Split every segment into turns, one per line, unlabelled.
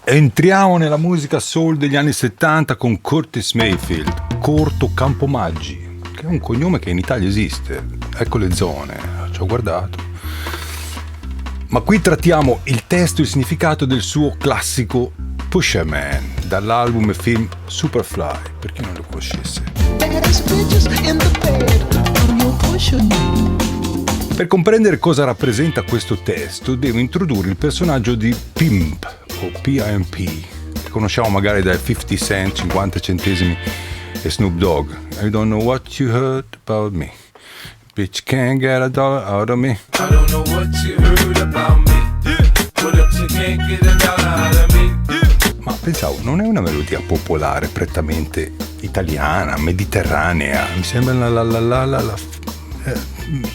Entriamo nella musica soul degli anni 70 con Curtis Mayfield, Corto Campomaggi, che è un cognome che in Italia esiste. Ecco le zone, ci ho guardato. Ma qui trattiamo il testo e il significato del suo classico Pusher Man, dall'album e film Superfly, per chi non lo conoscesse. Per comprendere cosa rappresenta questo testo, devo introdurre il personaggio di Pimp, o P.I.M.P., che conosciamo magari dai 50 Cent, 50 centesimi e Snoop Dogg. I don't know what you heard about me. Bitch can't get a dollar out of me. I don't know what you heard about me. But you can't get a dollar out of me. Ma pensavo, non è una melodia popolare, prettamente italiana, mediterranea. Mi sembra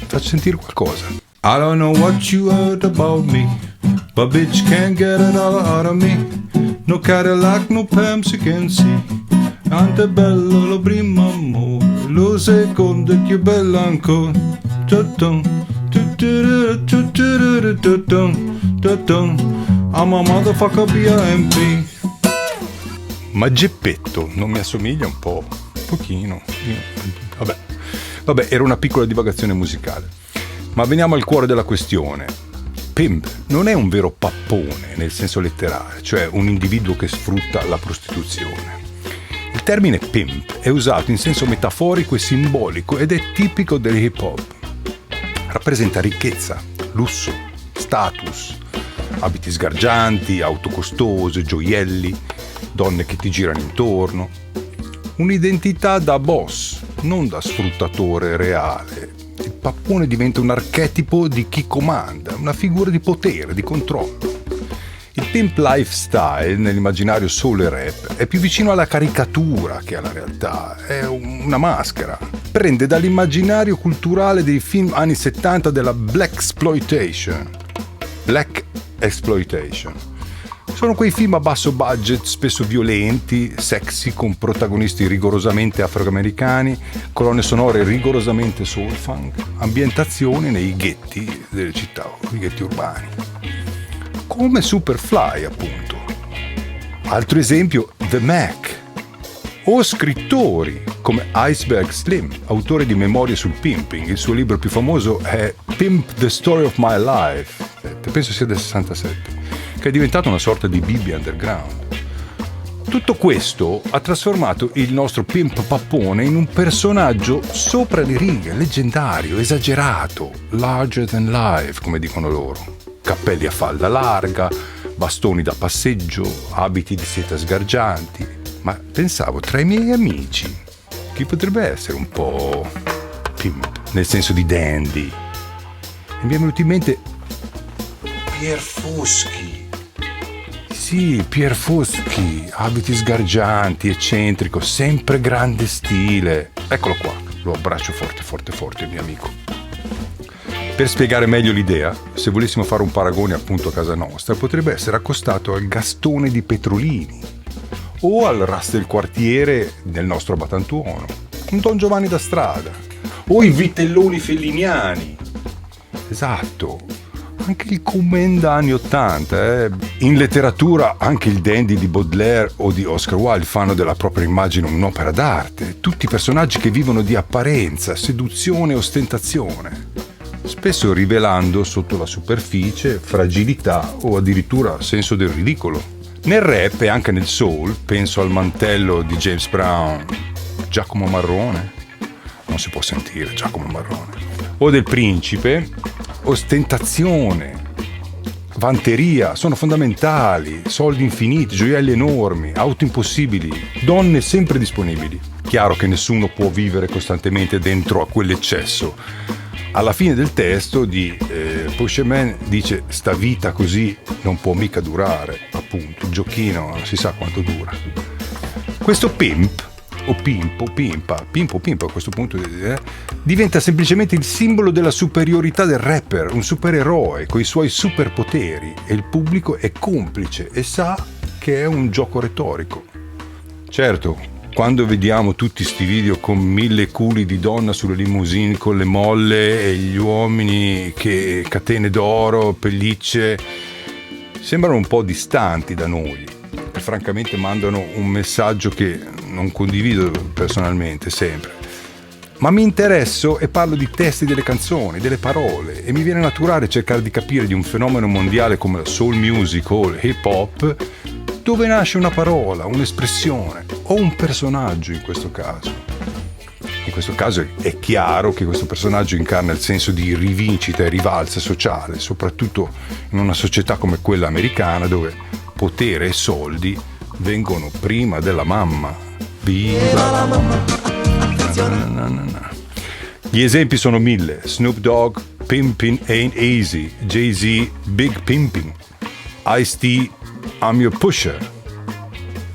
faccio sentire qualcosa. I don't know what you heard about me. But bitch can't get a dollar out of me. No Cadillac, no Pamsi can see. Antebello lo primo amore, lo secondo è più bello ancora. I'm a motherfucker P.I.M.P. Ma Geppetto non mi assomiglia un po'? Un pochino. Vabbè, era una piccola divagazione musicale. Ma veniamo al cuore della questione. Pimp non è un vero pappone nel senso letterale, cioè un individuo che sfrutta la prostituzione. Il termine pimp è usato in senso metaforico e simbolico ed è tipico dell'hip hop. Rappresenta ricchezza, lusso, status, abiti sgargianti, auto costose, gioielli, donne che ti girano intorno. Un'identità da boss, non da sfruttatore reale. Il pappone diventa un archetipo di chi comanda, una figura di potere, di controllo. Il pimp lifestyle nell'immaginario soul e rap è più vicino alla caricatura che alla realtà, è una maschera. Prende dall'immaginario culturale dei film anni 70 della Black Exploitation. Sono quei film a basso budget, spesso violenti, sexy, con protagonisti rigorosamente afroamericani, colonne sonore rigorosamente soul funk, ambientazioni nei ghetti delle città, i ghetti urbani. Come Superfly, appunto. Altro esempio, The Mac. O scrittori come Iceberg Slim, autore di memorie sul pimping. Il suo libro più famoso è Pimp the Story of My Life, penso sia del 67, che è diventato una sorta di Bibbia underground. Tutto questo ha trasformato il nostro pimp pappone in un personaggio sopra le righe, leggendario, esagerato, larger than life, come dicono loro. Cappelli a falda larga, bastoni da passeggio, abiti di seta sgargianti. Ma pensavo, tra i miei amici, chi potrebbe essere un po' pimp, nel senso di dandy? E mi è venuto in mente Pier Foschi. Sì, Pier Foschi, abiti sgargianti, eccentrico, sempre grande stile. Eccolo qua, lo abbraccio forte, il mio amico. Per spiegare meglio l'idea, se volessimo fare un paragone appunto a casa nostra, potrebbe essere accostato al Gastone di Petrolini o al Ras del quartiere del nostro Batantuono, un Don Giovanni da strada, o i vitelloni felliniani. Esatto. Anche il commenda anni 80, In letteratura anche il dandy di Baudelaire o di Oscar Wilde fanno della propria immagine un'opera d'arte. Tutti personaggi che vivono di apparenza, seduzione e ostentazione, spesso rivelando sotto la superficie fragilità o addirittura senso del ridicolo. Nel rap e anche nel soul, penso al mantello di James Brown, Giacomo Marrone, non si può sentire Giacomo Marrone, o del Principe, ostentazione, vanteria sono fondamentali, soldi infiniti, gioielli enormi, auto impossibili, donne sempre disponibili. Chiaro che nessuno può vivere costantemente dentro a quell'eccesso. Alla fine del testo di Pusher Man dice: sta vita così non può mica durare, appunto, il giochino non si sa quanto dura. Questo pimp o pimpa a questo punto diventa semplicemente il simbolo della superiorità del rapper, un supereroe con i suoi superpoteri, e il pubblico è complice e sa che è un gioco retorico. Certo, quando vediamo tutti sti video con 1000 culi di donna sulle limousine con le molle e gli uomini che catene d'oro, pellicce, sembrano un po' distanti da noi. e francamente mandano un messaggio che non condivido personalmente sempre. Ma mi interesso e parlo di testi delle canzoni, delle parole, e mi viene naturale cercare di capire di un fenomeno mondiale come la soul music o l'hip hop, dove nasce una parola, un'espressione o un personaggio in questo caso. In questo caso è chiaro che questo personaggio incarna il senso di rivincita e rivalsa sociale, soprattutto in una società come quella americana dove potere e soldi vengono prima della mamma. Viva la mamma! Gli esempi sono 1000. Snoop Dogg, Pimpin' Ain't Easy, Jay-Z, Big Pimpin', Ice-T, I'm Your Pusher.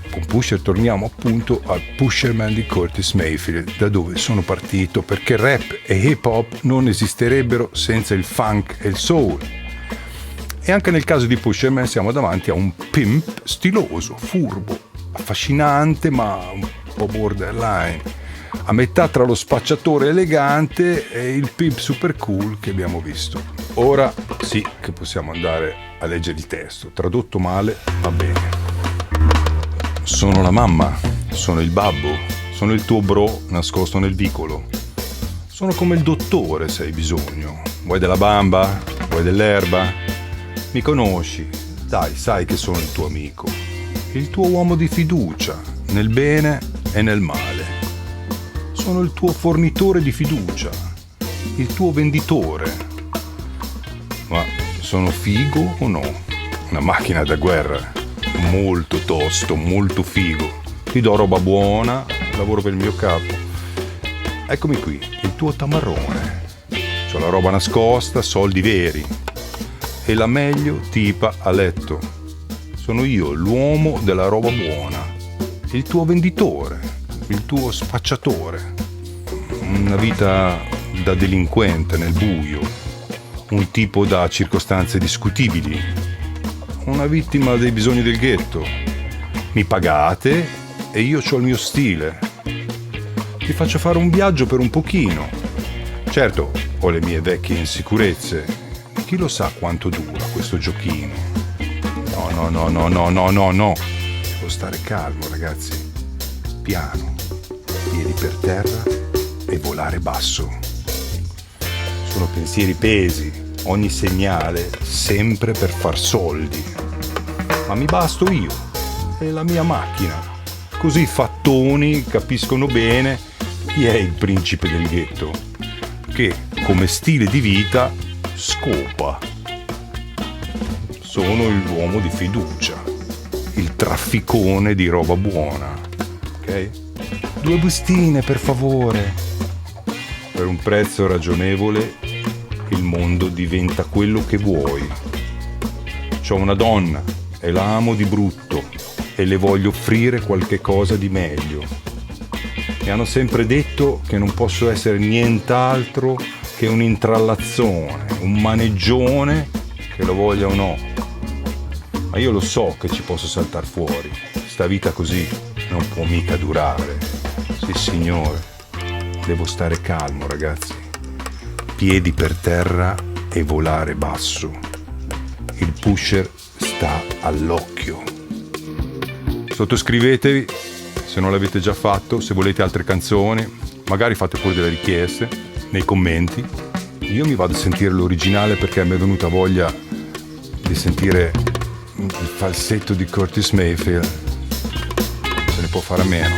Con Pusher torniamo appunto al Pusherman di Curtis Mayfield, da dove sono partito, perché rap e hip hop non esisterebbero senza il funk e il soul. E anche nel caso di Pusherman siamo davanti a un pimp stiloso, furbo, affascinante ma un po' borderline, a metà tra lo spacciatore elegante e il pimp super cool che abbiamo visto. Ora sì che possiamo andare a leggere il testo, tradotto male va bene. Sono la mamma, sono il babbo, sono il tuo bro nascosto nel vicolo. Sono come il dottore se hai bisogno. Vuoi della bamba? Vuoi dell'erba? Mi conosci? Dai, sai che sono il tuo amico. Il tuo uomo di fiducia, nel bene e nel male. Sono il tuo fornitore di fiducia, il tuo venditore. Ma sono figo o no? Una macchina da guerra, molto tosto, molto figo. Ti do roba buona, lavoro per il mio capo. Eccomi qui, il tuo tamarrone. C'ho la roba nascosta, soldi veri. E la meglio tipa a letto. Sono io l'uomo della roba buona, il tuo venditore, il tuo spacciatore. Una vita da delinquente nel buio, un tipo da circostanze discutibili, una vittima dei bisogni del ghetto. Mi pagate e io c'ho il mio stile. Ti faccio fare un viaggio per un pochino. Certo, ho le mie vecchie insicurezze. Chi lo sa quanto dura questo giochino? No. Devo stare calmo, ragazzi. Piano, piedi per terra e volare basso. Sono pensieri pesi, ogni segnale sempre per far soldi. Ma mi basto io e la mia macchina. Così i fattoni capiscono bene chi è il principe del ghetto, che come stile di vita scopa. Sono l'uomo di fiducia, il trafficone di roba buona, ok? 2 bustine per favore. Per un prezzo ragionevole il mondo diventa quello che vuoi. C'ho una donna e la amo di brutto e le voglio offrire qualche cosa di meglio. Mi hanno sempre detto che non posso essere nient'altro che un intrallazzone, un maneggione, che lo voglia o no. Ma io lo so che ci posso saltar fuori. Sta vita così non può mica durare. Sì signore, devo stare calmo ragazzi. Piedi per terra e volare basso. Il pusher sta all'occhio. Sottoscrivetevi se non l'avete già fatto, se volete altre canzoni, magari fate pure delle richieste nei commenti. Io mi vado a sentire l'originale perché mi è venuta voglia di sentire il falsetto di Curtis Mayfield. Se ne può fare a meno.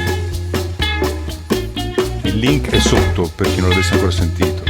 Il link è sotto per chi non l'avesse ancora sentito.